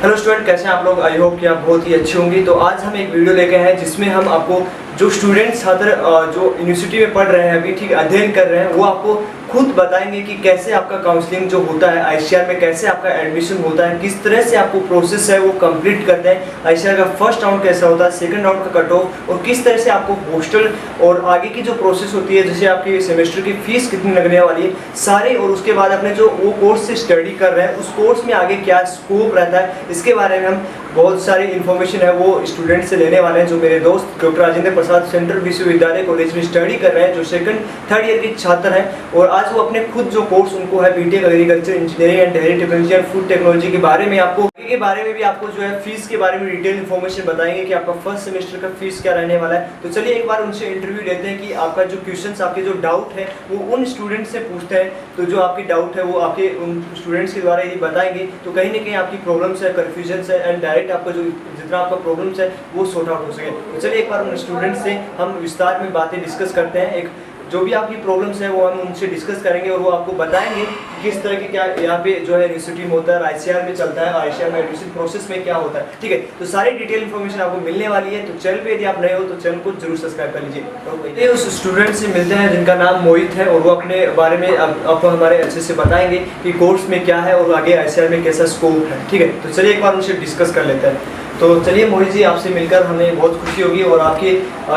Hello student, कैसे हैं आप लोग। आई होप कि आप बहुत ही अच्छे होंगे। तो आज हम एक वीडियो लेके आए हैं जिसमें हम आपको जो स्टूडेंट छात्र जो यूनिवर्सिटी में पढ़ रहे हैं, अभी ठीक अध्ययन कर रहे हैं, वो आपको खुद बताएंगे कि कैसे आपका काउंसलिंग जो होता है आईसीआर में, कैसे आपका एडमिशन होता है, किस तरह से आपको प्रोसेस है वो कंप्लीट करते हैं। आईसीआर का फर्स्ट राउंड कैसा होता है, सेकंड राउंड का कट ऑफ, और किस तरह से आपको हॉस्टल और आगे की जो प्रोसेस होती है, जैसे आपकी सेमेस्टर की फीस कितनी लगने वाली है सारे, और उसके बाद अपने जो वो कोर्स से स्टडी कर रहे हैं उस कोर्स में आगे क्या स्कोप रहता है, इसके बारे में हम बहुत सारी इन्फॉर्मेशन है वो स्टूडेंट से लेने वाले हैं। जो मेरे दोस्त डॉक्टर राजेंद्र प्रसाद सेंट्रल विश्वविद्यालय कॉलेज में स्टडी कर रहे हैं, जो सेकंड थर्ड ईयर के छात्र हैं, और आज वो अपने खुद जो कोर्स उनको है BTech agriculture engineering and dairy technology and food technology के बारे में भी आपको जो है फीस के बारे में डिटेल इन्फॉर्मेशन बताएंगे कि आपका फर्स्ट सेमेस्टर का फीस क्या रहने वाला है। तो चलिए एक बार उनसे इंटरव्यू लेते हैं कि आपका जो क्वेश्चंस, आपके जो डाउट है वो उन स्टूडेंट से पूछते हैं। तो जो आपकी डाउट है वो आपके उन स्टूडेंट्स के द्वारा यदि बताएंगे तो कहीं ना कहीं आपकी प्रॉब्लम्स है, कन्फ्यूजन है, एंड डायरेक्ट आपका जो जितना आपका प्रॉब्लम्स है वो सॉर्ट आउट हो सके। तो चलिए एक बार उन स्टूडेंट्स से हम विस्तार में बातें डिस्कस करते हैं। एक जो भी आपकी प्रॉब्लम्स है वो हम उनसे डिस्कस करेंगे और वो आपको बताएंगे कि किस तरह के क्या यहाँ पे जो है यूनिवर्सिटी में होता है, आईसीआर में चलता है, आईसीआर में एडमिशन प्रोसेस में क्या होता है। ठीक है, तो सारी डिटेल इन्फॉर्मेशन आपको मिलने वाली है। तो चैनल पे यदि आप नए हो तो चैनल को जरूर सब्सक्राइब कर लीजिए। तो उस स्टूडेंट से मिलते हैं जिनका नाम मोहित है, और वो अपने बारे में आपको हमारे अच्छे से बताएंगे कि कोर्स में क्या है और आगे आईसीआर में कैसा स्कोप है। ठीक है, तो चलिए एक बार उनसे डिस्कस कर लेते हैं। तो चलिए मोहित जी, आपसे मिलकर हमें बहुत खुशी होगी, और आपके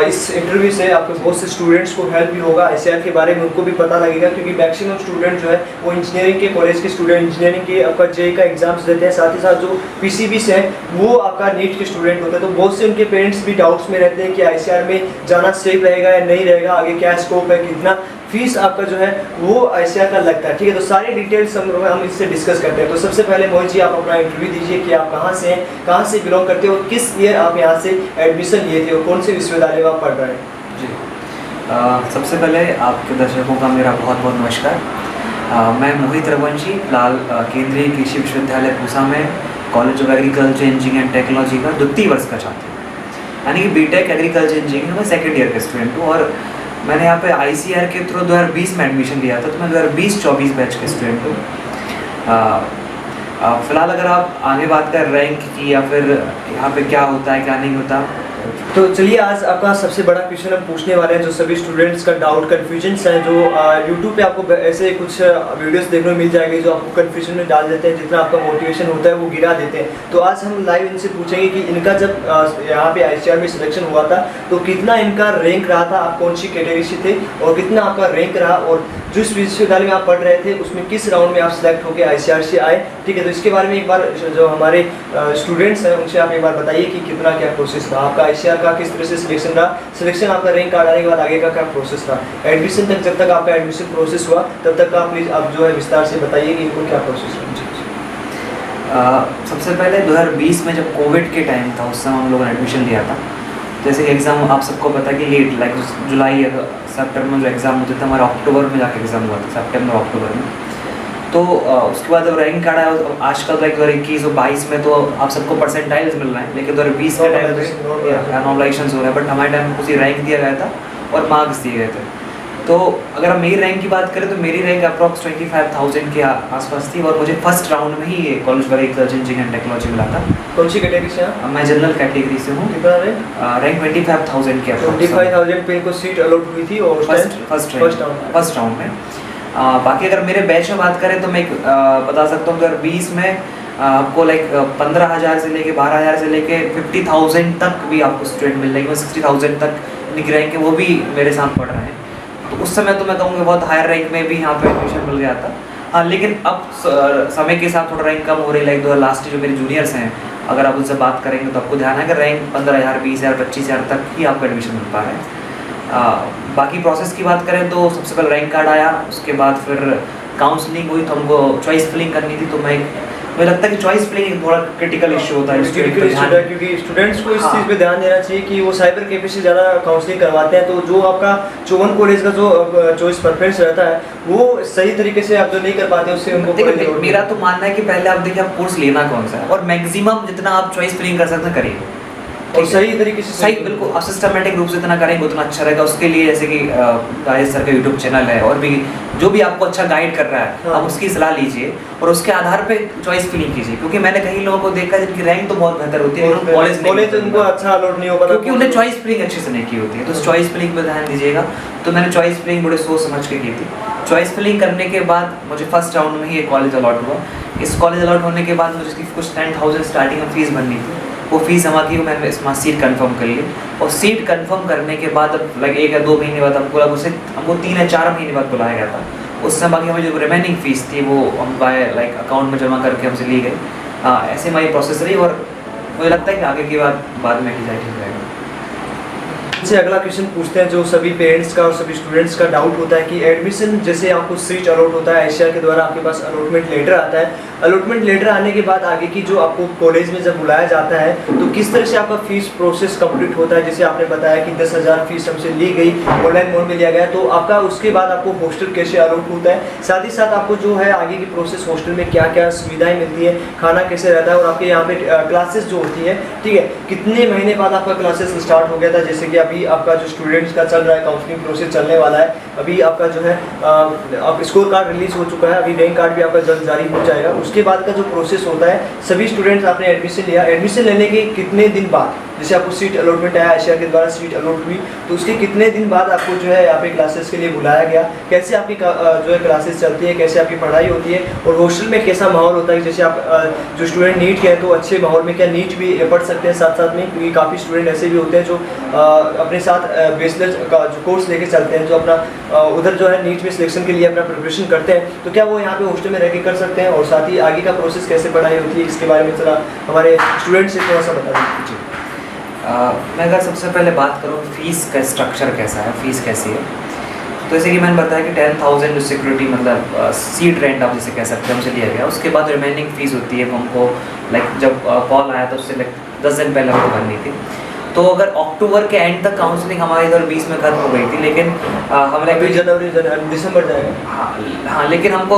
इस इंटरव्यू से आपके बहुत से स्टूडेंट्स को हेल्प भी होगा। आईसीआर के बारे में उनको भी पता लगेगा, क्योंकि मैक्सिमम स्टूडेंट जो है वो इंजीनियरिंग के कॉलेज के स्टूडेंट, इंजीनियरिंग के आपका जेईई का एग्जाम्स देते हैं, साथ ही साथ जो पीसीबी से है वो आपका नीट के स्टूडेंट होते हैं। तो बहुत से उनके पेरेंट्स भी डाउट्स में रहते हैं कि आईसीआर में जाना सेफ रहेगा या नहीं रहेगा, आगे क्या स्कोप है, कितना फीस आपका जो है वो आईसीआर का लगता है। ठीक है, तो सारी डिटेल्स हम इससे डिस्कस करते हैं। तो सबसे पहले मोहित जी, आप अपना इंटरव्यू दीजिए कि आप कहाँ से हैं, कहाँ से बिलोंग करते हो, किस ईयर आप यहाँ से एडमिशन लिए थे और कौन से विश्वविद्यालय में आप पढ़ रहे हैं। जी, सबसे पहले आपके दर्शकों का मेरा बहुत बहुत नमस्कार। मैं मोहित रघुवंशी, फिलहाल केंद्रीय कृषि विश्वविद्यालय पूसा में college of agriculture engineering and technology का द्वितीय वर्ष का छात्र हूँ, यानी कि बीटेक एग्रीकल्चर इंजीनियरिंग में सेकेंड ईयर का स्टूडेंट हूँ। और मैंने यहाँ पे आईसीआर के थ्रू 2020 में एडमिशन लिया था, तो मैं 2020-24 बैच का स्टूडेंट हूँ। फिलहाल अगर आप आगे बात कर रैंक की या फिर यहाँ पे क्या होता है क्या नहीं होता, तो चलिए आज आपका सबसे बड़ा क्वेश्चन हम पूछने वाले हैं, जो सभी स्टूडेंट्स का डाउट कन्फ्यूजन्स है, जो यूट्यूब पे आपको ऐसे कुछ वीडियोस देखने को मिल जाएंगे जो आपको कन्फ्यूजन में डाल देते हैं, जितना आपका मोटिवेशन होता है वो गिरा देते हैं। तो आज हम लाइव इनसे पूछेंगे कि इनका जब यहाँ पे आईसीआर में सिलेक्शन हुआ था तो कितना इनका रैंक रहा था, आप कौन सी कैटेगरी से थे, और कितना आपका रैंक रहा, और जिस विश्वविद्यालय में आप पढ़ रहे थे उसमें किस राउंड में आप सिलेक्ट होकर आईसीआर से आए। ठीक है, तो इसके बारे में एक बार जो हमारे स्टूडेंट्स हैं उनसे आप एक बार बताइए कि कितना क्या प्रोसेस था आपका आईसीआर का, किस तरह से सिलेक्शन रहा, सिलेक्शन आपका रैंक कार्ड आने के बाद आगे का क्या प्रोसेस था, एडमिशन तक, जब तक आपका एडमिशन प्रोसेस हुआ तब तक आप प्लीज़ आप जो है विस्तार से बताइए कि इनको क्या प्रोसेस हुआ। सबसे पहले 2020 में जब कोविड के टाइम था, उस समय हम लोगों ने एडमिशन लिया था। जैसे एग्ज़ाम आप सबको पता है कि लेट, लाइक जुलाई सितंबर में जो एग्ज़ाम होते थे, हमारा अक्टूबर में जाके एग्ज़ाम हुआ था, सितंबर अक्टूबर में। तो उसके बाद जब रैंक कार्ड आया, आजकल 2021 और 22 में तो आप सबको परसेंटाइल्स मिल रहे हैं, लेकिन 2020 के टाइम पे नॉर्मलाइजेशन हो रहा है, बट हमारे टाइम में उसी रैंक दिया गया था और मार्क्स दिए गए थे। तो अगर हम मेरी रैंक की बात करें तो मेरी रैंक अप्रॉक्स 25,000 के आसपास थी, और मुझे फर्स्ट राउंड में ही ये college of agriculture engineering and technology मिला था। कौन सी कैटेगरी से? मैं जनरल कैटेगरी से हूँ। कितना रैंक? 25,000 के 25,000 पे इनको सीट अलॉट हुई थी, और फर्स्ट राउंड में। बाकी अगर मेरे बैच में बात करें तो मैं बता सकता हूँ 2020 में आपको लाइक 15,000 से लेके 12,000 से लेके 50,000 तक भी आपको स्टूडेंट मिल जाएंगे, 60,000 तक इनकी रैंक है, वो भी मेरे साथ पढ़ रहे हैं। तो उस समय तो मैं कहूँगा बहुत हायर रैंक में भी यहाँ पे एडमिशन मिल गया था। हाँ, लेकिन अब समय के साथ थोड़ा रैंक कम हो रही है। लाइक लास्ट जो मेरे जूनियर्स हैं, अगर आप उनसे बात करेंगे तो आपको ध्यान है कि रैंक 15,000, 20,000, 25,000 तक ही आपको एडमिशन मिल पा रहा है। बाकी प्रोसेस की बात करें तो सबसे पहले रैंक कार्ड आया, उसके बाद फिर काउंसलिंग हुई, तो हमको चॉइस फिलिंग करनी थी। तो मुझे लगता है कि चॉइस फिलिंग थोड़ा क्रिटिकल इशू होता है, क्योंकि स्टूडेंट्स को इस चीज़ पे ध्यान देना चाहिए कि वो साइबर कैफे से ज़्यादा काउंसलिंग करवाते हैं। तो जो आपका 54 कॉलेज का जो चॉइस प्रेफरेंस रहता है वो सही तरीके से आप जो नहीं कर पाते उससे उनको। मेरा तो मानना है कि पहले आप देखिए आप कोर्स लेना कौन सा है, और मैक्सिमम जितना आप चॉइस फिलिंग कर सकते हैं करिए। और सही तरीके से सही बिल्कुल आप सिस्टमेटिक रूप से इतना करेंगे उतना अच्छा रहेगा। उसके लिए जैसे कि राजेश सर का यूट्यूब चैनल है और भी जो भी आपको अच्छा गाइड कर रहा है आप उसकी सलाह लीजिए और उसके आधार पे चॉइस फिलिंग कीजिए। क्योंकि मैंने कई लोगों को देखा जिनकी रैंक तो बहुत बेहतर होती है लेकिन कॉलेज उनको अच्छा अलॉट नहीं हो पाता क्योंकि उन्हें चॉइस फिलिंग अच्छे से नहीं की होती है। तो चॉइस फिलिंग पे ध्यान दीजिएगा। तो मैंने चॉइस फिलिंग बड़े सोच समझ के की थी। चॉइस फिलिंग करने के बाद मुझे फर्स्ट राउंड में ही एक कॉलेज अलॉट हुआ। इस कॉलेज अलॉट होने के बाद मुझे कुछ 10,000 स्टार्टिंग में फीस भरनी थी। वो फीस जमा की मैंने इसमें सीट कंफर्म कर ली और सीट कंफर्म करने के बाद अब लाइक 1 या 2 महीने बाद हमको 3 या 4 महीने बाद बुलाया गया था। उस समय बाकी हमारी जो रिमेनिंग फीस थी वो हम बाय लाइक अकाउंट में जमा करके हमसे ली गई। ऐसे हमारी प्रोसेस रही और मुझे लगता है कि आगे की बात बाद में की जाए ठीक रहेगा। से अगला क्वेश्चन पूछते हैं जो सभी पेरेंट्स का और सभी स्टूडेंट्स का डाउट होता है कि एडमिशन जैसे आपको सीट अलॉट होता है एशिया के द्वारा आपके पास अलॉटमेंट लेटर आता है। अलॉटमेंट लेटर आने के बाद आगे की जो आपको कॉलेज में जब बुलाया जाता है तो किस तरह से आपका फीस प्रोसेस कंप्लीट होता है। जैसे आपने बताया कि 10,000 फीस हमसे ली गई ऑनलाइन मोड में लिया गया तो आपका उसके बाद आपको हॉस्टल कैसे अलॉट होता है, साथ ही साथ आपको जो है आगे की प्रोसेस हॉस्टल में क्या क्या सुविधाएं मिलती है, खाना कैसे रहता है और आपके यहाँ पे क्लासेस जो होती है ठीक है कितने महीने बाद आपका क्लासेस स्टार्ट हो गया था। जैसे कि अभी आपका जो स्टूडेंट्स का चल रहा है काउंसलिंग प्रोसेस चलने वाला है। अभी आपका जो है अब स्कोर कार्ड रिलीज हो चुका है, अभी रैंक कार्ड भी आपका जल्द जारी हो जाएगा। उसके बाद का जो प्रोसेस होता है सभी स्टूडेंट्स आपने एडमिशन लिया, एडमिशन लेने के कितने दिन बाद जैसे आपको सीट अलॉटमेंट आया एशिया के द्वारा सीट अलॉट हुई तो उसके कितने दिन बाद आपको जो है यहाँ पे क्लासेस के लिए बुलाया गया, कैसे आपकी जो है क्लासेस चलती है, कैसे आपकी पढ़ाई होती है और हॉस्टल में कैसा माहौल होता है। जैसे आप जो स्टूडेंट नीट के हैं तो अच्छे माहौल में क्या नीट भी पढ़ सकते हैं साथ साथ में, क्योंकि काफ़ी स्टूडेंट ऐसे भी होते हैं जो अपने साथ बैचलर का जो कोर्स लेके चलते हैं जो अपना उधर जो है नीट में सिलेक्शन के लिए अपना प्रिपरेशन करते हैं तो क्या वो यहाँ पे हॉस्टल में रह के कर सकते हैं। और साथ ही आगे का प्रोसेस कैसे पढ़ाई होती है इसके बारे में थोड़ा हमारे स्टूडेंट से थोड़ा सा बता दीजिए। मैं अगर सबसे पहले बात करूँ फीस का स्ट्रक्चर कैसा है, फीस कैसी है, तो जैसे कि मैंने बताया कि 10,000 जो सिक्योरिटी मतलब सीट रेंट आप जैसे कह सकते हैं हमसे लिया गया। उसके बाद रिमेनिंग फीस होती है वो हमको लाइक जब कॉल आया तो उससे लाइक 10 दिन पहले हमको भरनी थी। तो अगर अक्टूबर के एंड तक काउंसलिंग हमारी इधर 20 में खत्म हो गई थी लेकिन हमारे जनवरी दिसंबर जाएगा। हाँ लेकिन हमको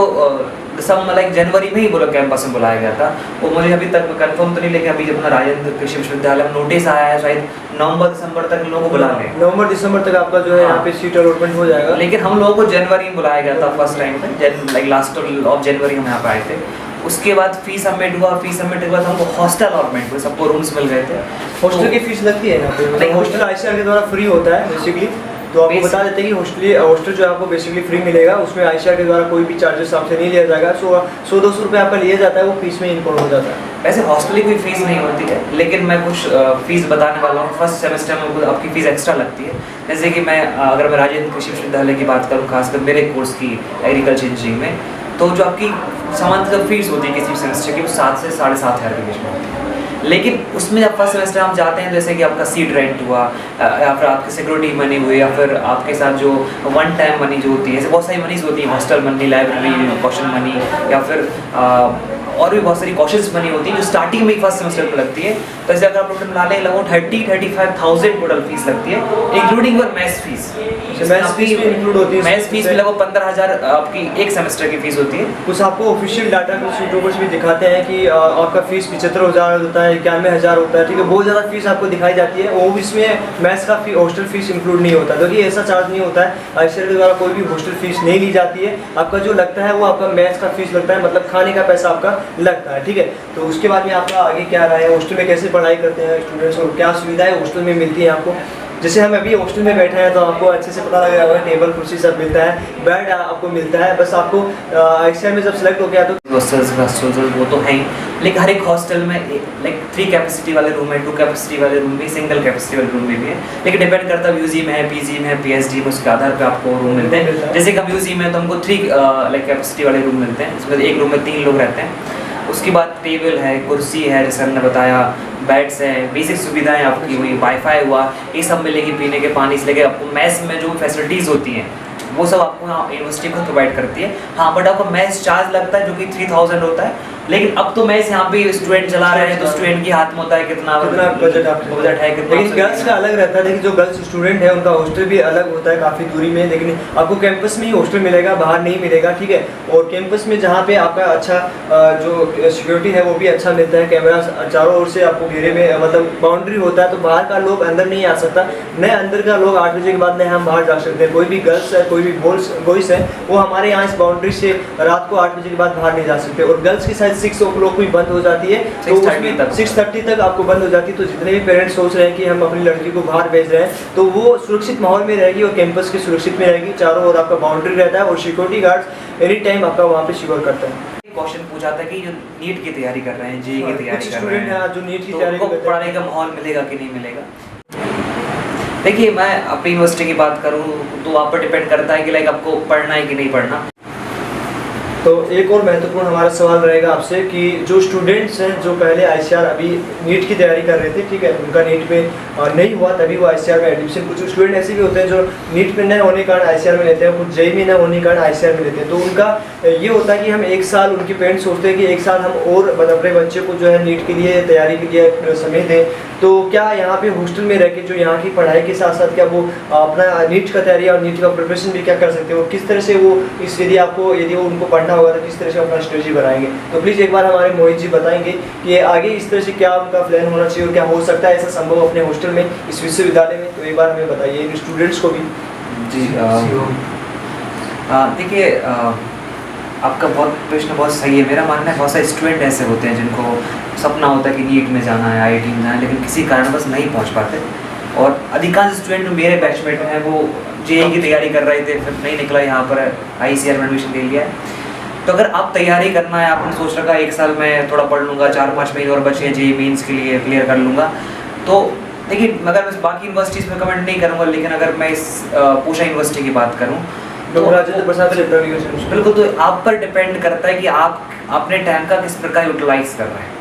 दिसंबर लाइक जनवरी में ही बोला कैंपस में बुलाया गया था। वो मुझे अभी तक कंफर्म तो नहीं लेकिन अभी अपना राजेंद्र कृषि विश्वविद्यालय में नोटिस आया है शायद नवंबर दिसंबर तक लोगों को बुला लें। नवंबर दिसंबर तक आपका जो है यहाँ पे सीट अलॉटमेंट हो जाएगा। लेकिन हम लोगों को जनवरी में बुलाया गया था फर्स्ट टाइम पे लाइक लास्ट ऑफ जनवरी हम यहाँ पे आए थे। उसके बाद फीस सबमिट हुआ, फीस सबमिट के बाद हमको हॉस्टल अलॉटमेंट हुए, सबको रूम्स मिल गए थे। हॉस्टल की फीस लगती है यहाँ पे नहीं, हॉस्टल आईसीआर के द्वारा फ्री होता है बेसिकली। तो आपको बता देते हैं कि हॉस्टल जो आपको बेसिकली फ्री मिलेगा, उसमें आईसीआर के द्वारा कोई भी चार्जेस आपसे नहीं लिया जाएगा। 100-200 रुपये आपका लिया जाता है, वो फीस में इनक्लूड हो जाता है। वैसे हॉस्टल की कोई फीस नहीं होती है लेकिन मैं कुछ फीस बताने वाला हूँ। फर्स्ट सेमेस्टर में आपकी फ़ीस एक्स्ट्रा लगती है। जैसे कि मैं अगर मैं राजेंद्र कृषि विश्वविद्यालय की बात करूँ खासकर मेरे कोर्स की एग्रीकल्चर इंजीनियरिंग में, तो जो आपकी सामान्य जब फीस होती है किसी सेमेस्टर की वो 7 से 7,500 के बीच में होती है। लेकिन उसमें जब फर्स्ट सेमेस्टर हम जाते हैं जैसे कि आपका सीट रेंट हुआ या फिर आपकी सिक्योरिटी मनी हुई या फिर आपके साथ जो वन टाइम मनी जो होती है, ऐसे बहुत सारी मनीज होती है, hostel money, library caution money या फिर और भी बहुत सारी कॉशंस मनी होती है जो स्टार्टिंग में ही फर्स्ट सेमेस्टर में लगती है। तो ऐसे अगर आप टोटल मिला लें लगभग 30-35,000 टोटल फीस लगती है including your maths fees. Maths fees भी इंक्लूड होती है। मैथ्स फीस में लगभग 15,000 आपकी एक सेमेस्टर की फीस होती है। कुछ आपको ऑफिशियल डाटा कुछ यूट्यूबर्स भी दिखाते हैं कि आपका फीस 75,000 होता है, 91,000 होता है, ठीक है, बहुत ज़्यादा फीस आपको दिखाई जाती है। वो इसमें मैथ्स का हॉस्टल फीस इंक्लूड नहीं होता क्योंकि ऐसा चार्ज नहीं होता है। आईसीआर के द्वारा कोई भी हॉस्टल फीस नहीं ली जाती है। आपका जो लगता है वो आपका मैथ्स का फीस लगता है, मतलब खाने का पैसा आपका लगता है, ठीक है। तो उसके बाद में आपका आगे क्या रहा है, हॉस्टल में कैसे पढ़ाई करते हैं स्टूडेंट्स और क्या सुविधाएं हॉस्टल में मिलती है आपको। जैसे हम अभी हॉस्टल में बैठे हैं तो आपको अच्छे से पता लग रहा होगा, टेबल कुर्सी सब मिलता है, बेड आपको मिलता है। बस आपको आईसीआर में जब सेलेक्ट हो गया तो वो तो है ही, लेकिन हर एक हॉस्टल में लाइक 3 कैपेसिटी वाले रूम है, 2 कैपेसिटी वाले रूम भी, सिंगल कैपेसिटी वाले रूम भी है। लेकिन डिपेंड करता है यूजी में है, पीजी में है, पीएचडी में, उसके आधार पे आपको रूम मिलते हैं। जैसे कि हम यूजी में तो हमको 3 लाइक कैपेसिटी वाले रूम मिलते हैं, इसमें एक रूम में 3 लोग रहते हैं। उसके बाद टेबल है, कुर्सी है, जैसे हमने बताया, बेड्स हैं, बेसिक सुविधाएं आपकी हुई, वाईफाई हुआ, ये सब मिलेगी, पीने के पानी से लेकर आपको मैस में जो फैसिलिटीज़ होती हैं वो सब आपको यहाँ यूनिवर्सिटी खुद प्रोवाइड करती है। हाँ, बट आपको मैस चार्ज लगता है जो कि 3,000 होता है। लेकिन अब तो मैं यहाँ पे स्टूडेंट चला रहे हैं तो स्टूडेंट के हाथ में होता है कितना बजट है, कितना। लेकिन गर्ल्स का अलग रहता है। देखिए जो गर्ल्स स्टूडेंट है उनका हॉस्टल भी अलग होता है काफ़ी दूरी में, लेकिन आपको कैंपस में ही हॉस्टल मिलेगा, बाहर नहीं मिलेगा, ठीक है। और कैंपस में जहाँ पे आपका अच्छा जो सिक्योरिटी है वो भी अच्छा मिलता है, कैमरा चारों ओर से आपको घेरे में मतलब बाउंड्री होता है, तो बाहर का लोग अंदर नहीं आ सकता, न अंदर का लोग 8 बजे के बाद नहीं हम बाहर जा सकते हैं। कोई भी गर्ल्स है, कोई भी बॉयज़ है, वो हमारे यहाँ इस बाउंड्री से रात को 8 बजे के बाद बाहर नहीं जा सकते। और गर्ल्स की शायद 6 o'clock भी बंद हो जाती है, तो 6:30 तक आपको बंद हो जाती है। तो जितने भी पेरेंट्स सोच रहे हैं कि हम अपनी लड़की को बाहर भेज रहे हैं तो वो सुरक्षित माहौल में रहेगी और कैंपस के सुरक्षित में रहेगी, चारों ओर आपका बाउंड्री रहता है और सिक्योरिटी गार्ड्स एनी टाइम आपका वहाँ पे सिक्योर करता है। क्वेश्चन पूछा था कि जो नीट की तैयारी कर रहे हैं, जेईई की तैयारी कर रहे हैं, जो नीट की तो तैयारी उनको पढ़ाने का माहौल मिलेगा कि नहीं मिलेगा। देखिए मैं अपनी यूनिवर्सिटी की बात करूँ तो आप पर डिपेंड करता है कि लाइक आपको पढ़ना है कि नहीं पढ़ना। तो एक और महत्वपूर्ण हमारा सवाल रहेगा आपसे कि जो स्टूडेंट्स हैं जो पहले आईसीआर अभी नीट की तैयारी कर रहे थे, ठीक है, उनका नीट में नहीं हुआ तभी वो आईसीआर में एडमिशन, कुछ स्टूडेंट ऐसे भी होते हैं जो नीट में न होने के कारण आईसीआर में लेते हैं, कुछ जेईई में न होने के कारण आईसीआर में लेते हैं। तो उनका ये होता है कि हम 1 साल, उनके पेरेंट्स सोचते हैं कि 1 साल हम और अपने बच्चे को जो है नीट के लिए तैयारी के लिए समय दें। तो क्या यहाँ पे हॉस्टल में रह के जो यहाँ की पढ़ाई के साथ साथ क्या वो अपना नीट का तैयारी और नीट का प्रिपरेशन भी क्या कर सकते हो, किस तरह से वो इस यदि वो उनको पढ़ना होगा तो किस तरह से अपना स्ट्रेटजी बनाएंगे। तो प्लीज़ एक बार हमारे मोहित जी बताएंगे कि आगे इस तरह से क्या उनका प्लान होना चाहिए और क्या हो सकता है ऐसा संभव अपने हॉस्टल में, इस विश्वविद्यालय में। तो एक बार हमें बताइए इन स्टूडेंट्स को भी। जी देखिए आपका प्रश्न बहुत सही है। मेरा मानना है बहुत सारे स्टूडेंट ऐसे होते हैं जिनको सपना होता है कि नीट में जाना है, आईआईटी में जाना है, लेकिन किसी कारणवश नहीं पहुंच पाते। और अधिकांश स्टूडेंट मेरे बैचमेट हैं वो जेईई की तैयारी कर रहे थे, फिर नहीं निकला, यहाँ पर आईसीआर में एडमिशन ले लिया है। तो अगर आप तैयारी करना है, आपने सोच रखा 1 साल में थोड़ा पढ़ लूँगा, 4-5 महीने और बचे हैं जेईई मेंस के लिए क्लियर कर लूँगा, तो देखिए मगर मैं बाकी यूनिवर्सिटीज़ में कमेंट नहीं करूँगा, लेकिन अगर मैं इस पूषा यूनिवर्सिटी की बात करूँ तो राजेंद्र प्रसाद बिल्कुल, तो आप पर डिपेंड करता है कि आप अपने टाइम का किस प्रकार यूटिलाइज कर रहे हैं,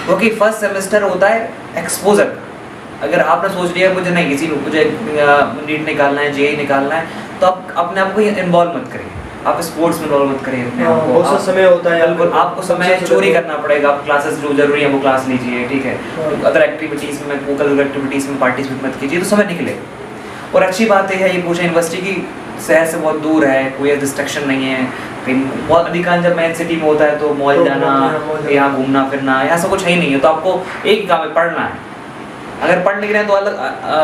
क्योंकि फर्स्ट सेमेस्टर होता है एक्सपोजर का। अगर आपने सोच लिया मुझे नीट निकालना है, जेईई निकालना है, तो आप अपने आप को इन्वॉल्व मत करिए, आप स्पोर्ट्स में इन्वॉल्व मत करिए अपने आप को। बहुत सा समय होता है, बिल्कुल आपको समय चोरी करना पड़ेगा, आप क्लासेस जो जरूरी है वो क्लास लीजिए, ठीक है, अदर एक्टिविटीज़ में, करिकुलर एक्टिविटीज़ में पार्टिसिपेट मत कीजिए, तो समय निकले। और अच्छी बात यह है ये पूषा यूनिवर्सिटी की शहर से बहुत दूर है, कोई डिस्ट्रक्शन नहीं है, कहीं बहुत अधिकांश जब मेन सिटी में होता है तो मॉल जाना, यहाँ घूमना फिरना, ऐसा कुछ है ही नहीं है। तो आपको एक ही काम है, पढ़ना है। अगर पढ़ लिख रहे हैं तो अलग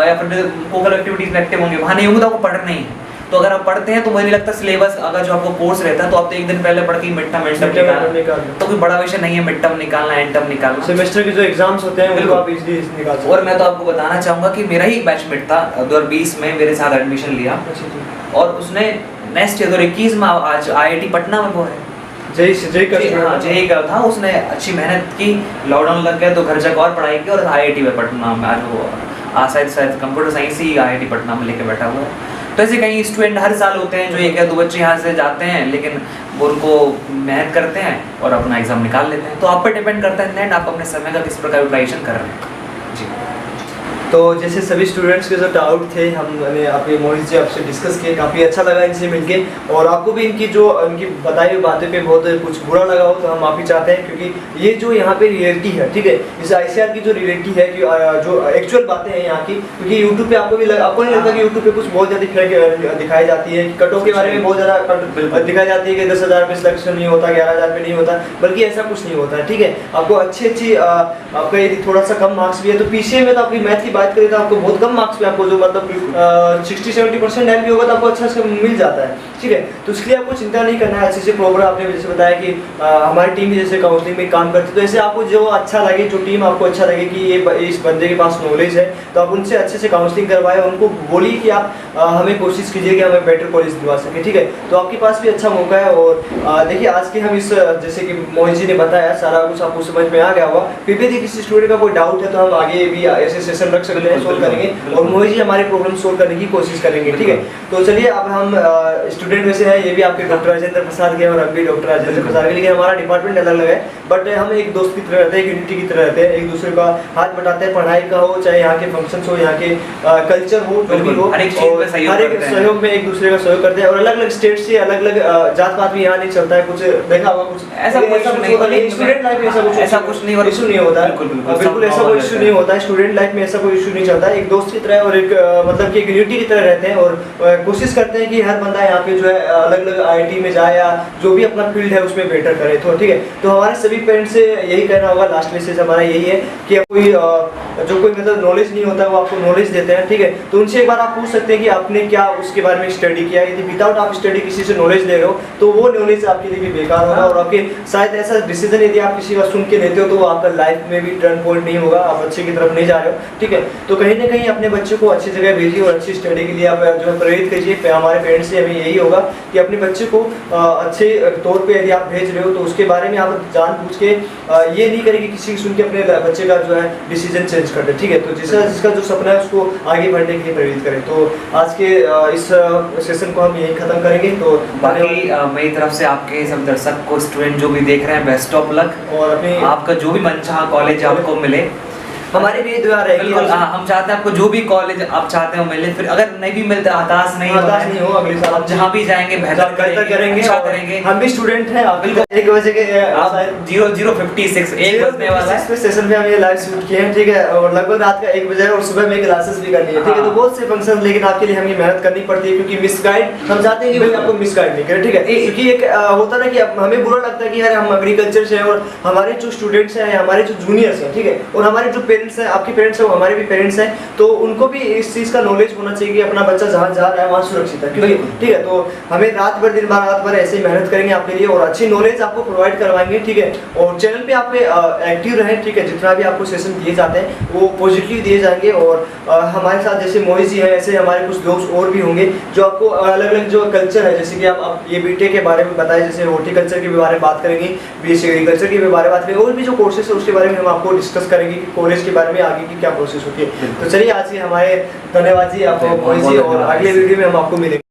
या फिर करिकुलर एक्टिविटीज़ में एक्टिव होंगे, वहाँ नहीं होंगे तो आपको पढ़ना ही है। तो अगर आप पढ़ते हैं तो मुझे नहीं लगता सिलेबस अगर जो आपको कोर्स रहता है तो आप तो 1 दिन पहले पढ़ के मिड टर्म निकालना, तो कोई बड़ा विषय नहीं है मिड टर्म निकालना, एंड टर्म निकालना। सेमेस्टर के जो एग्जाम्स होते हैं उनको आप इजीली निकाल सकते हैं। और मैं तो आपको बताना चाहूँगा कि मेरा ही बैचमेट था 2020 में, मेरे साथ एडमिशन लिया और उसने नेक्स्ट ईयर 2021 में आज आईआईटी पटना में वो है, जेईई का था। उसने अच्छी मेहनत की, लॉकडाउन लग गया तो घर जाकर और पढ़ाई की और आईआईटी में पटना में आज वो शायद कंप्यूटर साइंस ही आईआईटी पटना में लेके बैठा हुआ है। तो ऐसे कई स्टूडेंट हर साल होते हैं जो 1 या 2 बच्चे यहाँ से जाते हैं, लेकिन वो उनको मेहनत करते हैं और अपना एग्जाम निकाल लेते हैं। तो आप पर डिपेंड करता है नेट आप अपने समय का किस प्रकार यूटिलाइजेशन कर रहे हैं। जी तो जैसे सभी स्टूडेंट्स के जो डाउट थे हमने अपने मोहित जी आपसे डिस्कस किए, काफ़ी अच्छा लगा इनसे मिलके, और आपको भी इनकी बताई हुई बातें पे बहुत कुछ बुरा लगा हो तो हम माफ़ी चाहते हैं, क्योंकि ये जो यहाँ पे रियलिटी है, ठीक है, इस आईसीआर की जो रियलिटी है कि जो एक्चुअल बातें हैं यहाँ की, क्योंकि यूट्यूब पे आपको नहीं लगता कि यूट्यूब पे कुछ बहुत ज़्यादा फेक दिखाई जाती है, कटों के बारे में बहुत ज़्यादा दिखाई जाती है कि 10,000 पे सिलेक्शन नहीं होता, 11,000 पे नहीं होता, बल्कि ऐसा कुछ नहीं होता है, ठीक है। आपको अच्छी आपका यदि थोड़ा सा कम मार्क्स भी है तो पीसीए में तो आपकी मैथ की बात करें तो आपको बहुत कम मार्क्स पे आपको जो मतलब 60-70% भी होगा तो आपको अच्छा से मिल जाता है, ठीक है। तो इसलिए आपको चिंता नहीं करना है। अच्छे से प्रोग्राम आपने जैसे बताया कि हमारी टीम जैसे काउंसलिंग में काम करती है, तो ऐसे आपको जो अच्छा लगे, जो टीम आपको अच्छा लगे कि ये इस बंदे के पास नॉलेज है, तो आप उनसे अच्छे से काउंसलिंग करवाएं, उनको बोलिए कि आप हमें कोशिश कीजिए कि हमें बेटर कॉलेज दिलवा सके, ठीक है। तो आपके पास भी अच्छा मौका है। और देखिए आज के हम इस जैसे कि मोहित जी ने बताया सारा कुछ आपको समझ में आ गया होगा। फिर भी यदि किसी स्टूडेंट का कोई डाउट है तो हम आगे भी ऐसे सेशन रख सकते हैं, सोल्व करेंगे, और मोहित जी हमारे प्रॉब्लम सोल्व करने की कोशिश करेंगे, ठीक है। तो चलिए अब हम स्टूडेंट में से है, ये भी आपके डॉक्टर राजेंद्र प्रसाद के हैं और हम भी डॉक्टर राजेंद्र प्रसाद के, लेकिन हमारा डिपार्टमेंट अलग अलग है, बट हम एक दोस्त की तरह रहते हैं, एक यूनिटी की तरह रहते हैं, एक दूसरे का हाथ बटाते हैं, पढ़ाई का हो चाहे यहाँ के फंक्शंस हो, यहाँ के कल्चर हो, जो भी हो, हर एक चीज में सहयोग में एक दूसरे का सहयोग करते हैं। और अलग अलग स्टेट से अलग अलग जात पात भी यहाँ नहीं चलता है, कुछ देखा होगा कुछ ऐसा स्टूडेंट लाइफ में ऐसा कुछ नहीं इशू नहीं होता है, बिल्कुल ऐसा कोई इशू नहीं होता है, स्टूडेंट लाइफ में ऐसा कोई इशू नहीं चलता है, एक दोस्त की तरह और एक मतलब कि एक यूनिटी की तरह रहते हैं और कोशिश करते हैं कि हर बंदा यहाँ पे जो है अलग अलग IIT में जाए या जो भी अपना फील्ड है उसमें बेटर करे। तो ठीक है, तो हमारे सभी पेरेंट्स से यही कहना होगा, लास्ट मैसेज हमारा यही है कि कोई जो कोई मतलब नॉलेज नहीं होता है वो आपको नॉलेज देते हैं, ठीक है, तो उनसे एक बार आप पूछ सकते हैं कि आपने क्या उसके बारे में स्टडी किया। यदि विदाउट आप स्टडी किसी से नॉलेज ले रहे हो तो वो नॉलेज आपके लिए भी बेकार होगा और आपके शायद ऐसा डिसीजन यदि आप किसी का सुन के लेते हो तो वो आपका लाइफ में भी टर्न पॉइंट नहीं होगा, आप अच्छे की तरफ नहीं जा रहे हो, ठीक है। तो कहीं ना कहीं अपने बच्चों को अच्छी जगह भेजिए और अच्छी स्टडी के लिए आप जो है प्रेरित कीजिए। हमारे पेरेंट्स से हमें यही होगा कि अपने बच्चे को अच्छे तौर पे यदि आप भेज रहे हो तो उसके बारे में आप जान पूछ के ये नहीं करें कि किसी की सुन के अपने बच्चे का जो है डिसीजन चेंज कर दे, ठीक है। तो जिसका जो सपना है उसको आगे बढ़ने के लिए प्रेरित करें। तो आज के इस सेशन को हम यही खत्म करेंगे। तो बाकी मेरी तरफ से आपके सब दर्शक को, स्टूडेंट जो भी देख रहे हैं, बेस्ट ऑफ लक और अपनी आपका जो भी मनचाहा कॉलेज आपको मिले। हमारे भी दुआ रहेगी। बिल्कुल, हम चाहते हैं आपको जो भी कॉलेज आप चाहते हो मिले, फिर अगर नहीं भी मिलता हताश नहीं हो, अगले साल आप जहाँ भी जाएंगे बेहतर करेंगे, अच्छा करेंगे। हम भी स्टूडेंट हैं, आप बिल्कुल 1 बजे के 00:56 1 बजने वाला है सेशन में हम ये लाइव शूट किए हैं, ठीक है, और लगभग रात का 1 बजे और सुबह में क्लासेस भी करनी है, ठीक है। तो बहुत से फंक्शन, लेकिन आपके लिए हमें मेहनत करनी पड़ती है क्योंकि मिसगाइड हम चाहते हैं कि भाई आपको मिसगाइड नहीं करें, ठीक है, क्योंकि एक होता ना कि हमें बुरा लगता है कि यार हम एग्रीकल्चर से हैं और हमारे जो स्टूडेंट्स हैं, हमारे जो जूनियर्स हैं, ठीक है, और हमारे जो पेरेंट्स हैं, आपके पेरेंट्स हैं, हमारे भी पेरेंट्स हैं, तो उनको भी इस चीज का नॉलेज होना चाहिए कि अपना बच्चा जहाँ जा रहा है वहाँ सुरक्षित है, ठीक है। तो हमें रात भर दिन भर रात भर ऐसे ही मेहनत करेंगे आपके लिए और अच्छी नॉलेज आपको प्रोवाइड करवाएंगे, ठीक है। और चैनल पे आप एक्टिव रहें, ठीक है, जितना भी आपको सेशन दिए जाते हैं वो पॉजिटिव दिए जाएंगे। और हमारे साथ जैसे मोहित जी हैं, ऐसे हमारे कुछ दोस्त और भी होंगे जो आपको अलग अलग जो कल्चर है, जैसे कि आप ये बीटेक के बारे में बताएं, जैसे हॉर्टिकल्चर के बारे में बात करेंगे, BSc एग्रीकल्चर के बारे में बात करेंगे, और भी जो कोर्सेस है उसके बारे में हम आपको डिस्कस करेंगे कि कॉलेज के बारे में आगे की क्या प्रोसेस होती है। तो चलिए आज के हमारे धन्यवाद जी आपको मोहित जी, और अगले वीडियो में हम आपको मिलेंगे।